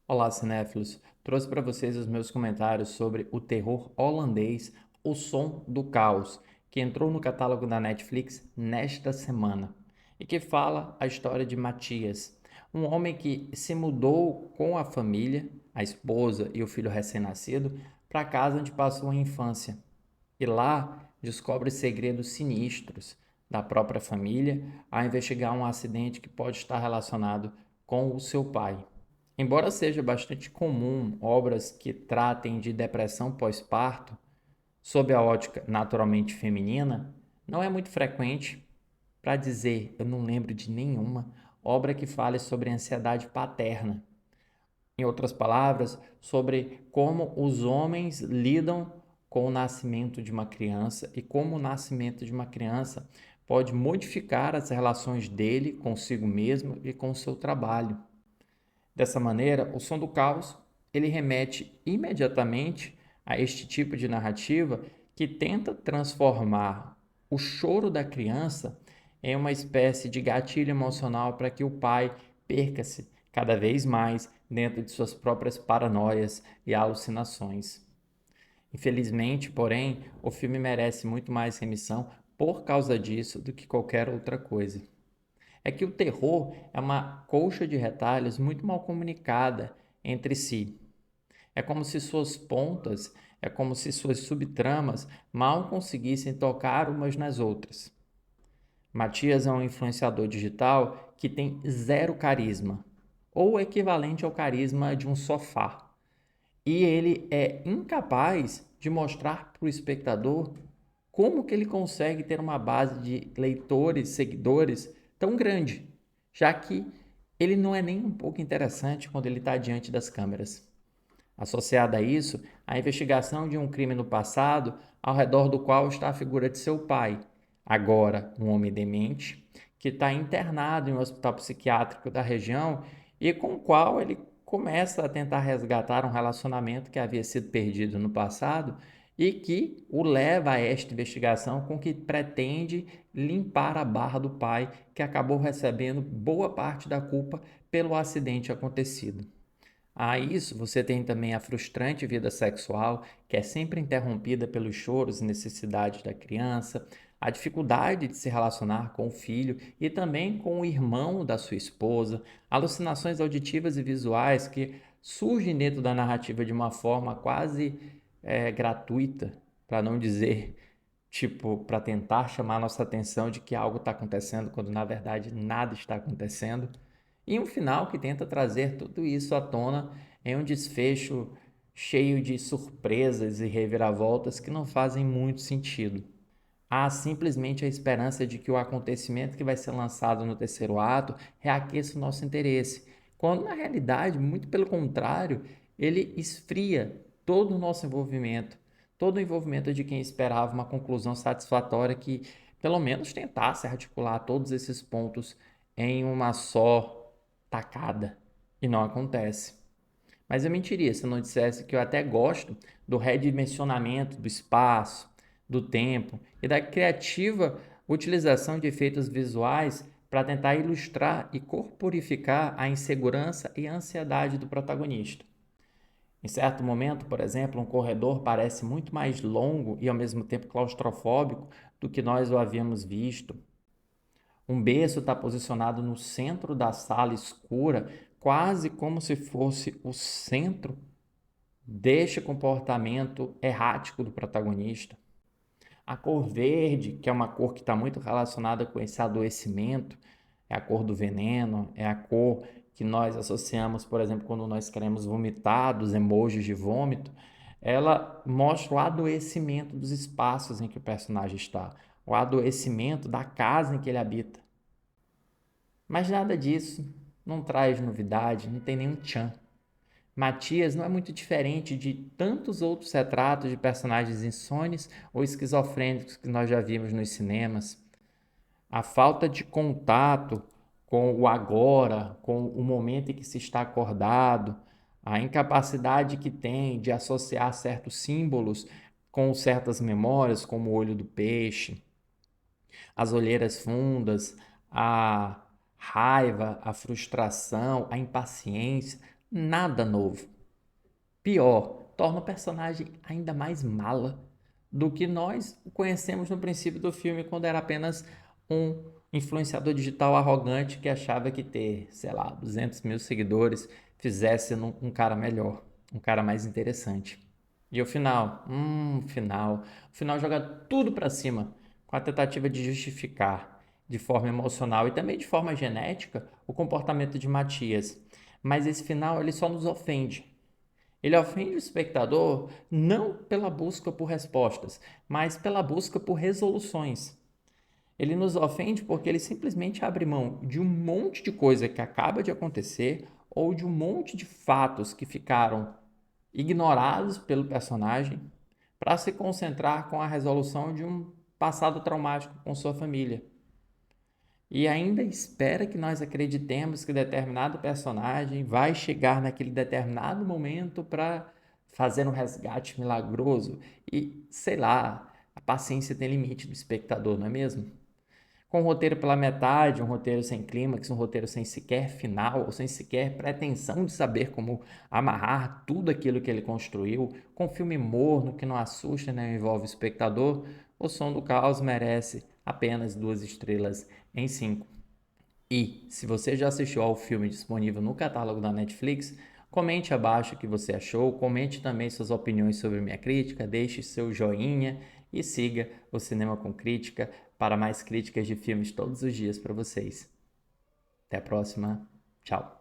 Olá, cinéfilos. Trouxe para vocês os meus comentários sobre o terror holandês O Som do Caos, que entrou no catálogo da Netflix nesta semana e que fala a história de Matias, um homem que se mudou com a família, a esposa e o filho recém-nascido, para a casa onde passou a infância. E lá descobre segredos sinistros da própria família ao investigar um acidente que pode estar relacionado com o seu pai. Embora seja bastante comum obras que tratem de depressão pós-parto, sob a ótica naturalmente feminina, não é muito frequente, para dizer, eu não lembro de nenhuma obra que fale sobre ansiedade paterna. Em outras palavras, sobre como os homens lidam com o nascimento de uma criança e como o nascimento de uma criança pode modificar as relações dele consigo mesmo e com o seu trabalho. Dessa maneira, o Som do Caos ele remete imediatamente a este tipo de narrativa que tenta transformar o choro da criança em uma espécie de gatilho emocional para que o pai perca-se cada vez mais dentro de suas próprias paranoias e alucinações. Infelizmente, porém, o filme merece muito mais remissão por causa disso do que qualquer outra coisa. É que o terror é uma colcha de retalhos muito mal comunicada entre si. É como se suas pontas, é como se suas subtramas mal conseguissem tocar umas nas outras. Matias é um influenciador digital que tem zero carisma, ou o equivalente ao carisma de um sofá. E ele é incapaz de mostrar para o espectador como que ele consegue ter uma base de leitores, seguidores tão grande, já que ele não é nem um pouco interessante quando ele está diante das câmeras. Associada a isso, a investigação de um crime no passado, ao redor do qual está a figura de seu pai, agora um homem demente, que está internado em um hospital psiquiátrico da região e com o qual ele começa a tentar resgatar um relacionamento que havia sido perdido no passado e que o leva a esta investigação com que pretende limpar a barra do pai, que acabou recebendo boa parte da culpa pelo acidente acontecido. A isso, você tem também a frustrante vida sexual, que é sempre interrompida pelos choros e necessidades da criança, a dificuldade de se relacionar com o filho e também com o irmão da sua esposa, alucinações auditivas e visuais que surgem dentro da narrativa de uma forma quase gratuita, para não dizer, tipo, para tentar chamar a nossa atenção de que algo está acontecendo, quando na verdade nada está acontecendo. E um final que tenta trazer tudo isso à tona em um desfecho cheio de surpresas e reviravoltas que não fazem muito sentido. Há simplesmente a esperança de que o acontecimento que vai ser lançado no terceiro ato reaqueça o nosso interesse, quando na realidade, muito pelo contrário, ele esfria todo o nosso envolvimento, todo o envolvimento de quem esperava uma conclusão satisfatória que pelo menos tentasse articular todos esses pontos em uma só tacada. E não acontece. Mas eu mentiria se eu não dissesse que eu até gosto do redimensionamento do espaço, do tempo e da criativa utilização de efeitos visuais para tentar ilustrar e corporificar a insegurança e a ansiedade do protagonista. Em certo momento, por exemplo, um corredor parece muito mais longo e ao mesmo tempo claustrofóbico do que nós o havíamos visto. Um berço está posicionado no centro da sala escura, quase como se fosse o centro deste comportamento errático do protagonista. A cor verde, que é uma cor que está muito relacionada com esse adoecimento, é a cor do veneno, é a cor que nós associamos, por exemplo, quando nós queremos vomitar, dos emojis de vômito, ela mostra o adoecimento dos espaços em que o personagem está, o adoecimento da casa em que ele habita. Mas nada disso não traz novidade, não tem nenhum tchan. Matias não é muito diferente de tantos outros retratos de personagens insones ou esquizofrênicos que nós já vimos nos cinemas. A falta de contato com o agora, com o momento em que se está acordado, a incapacidade que tem de associar certos símbolos com certas memórias, como o olho do peixe, as olheiras fundas, a raiva, a frustração, a impaciência, Nada novo. Pior, torna o personagem ainda mais mala do que nós o conhecemos no princípio do filme, quando era apenas um influenciador digital arrogante que achava que ter, sei lá, 200 mil seguidores fizesse um cara melhor, um cara mais interessante. E o final? O final joga tudo pra cima, com a tentativa de justificar de forma emocional e também de forma genética o comportamento de Matias. Mas esse final ele só nos ofende. Ele ofende o espectador não pela busca por respostas, mas pela busca por resoluções. Ele nos ofende porque ele simplesmente abre mão de um monte de coisa que acaba de acontecer ou de um monte de fatos que ficaram ignorados pelo personagem para se concentrar com a resolução de um passado traumático com sua família. E ainda espera que nós acreditemos que determinado personagem vai chegar naquele determinado momento para fazer um resgate milagroso. E, sei lá, a paciência tem limite do espectador, não é mesmo? Com um roteiro pela metade, um roteiro sem clímax, um roteiro sem sequer final, ou sem sequer pretensão de saber como amarrar tudo aquilo que ele construiu, com um filme morno que não assusta nem envolve o espectador, O Som do Caos merece apenas 2 estrelas em 5. E, se você já assistiu ao filme disponível no catálogo da Netflix, comente abaixo o que você achou, comente também suas opiniões sobre minha crítica, deixe seu joinha e siga o Cinema com Crítica para mais críticas de filmes todos os dias para vocês. Até a próxima. Tchau.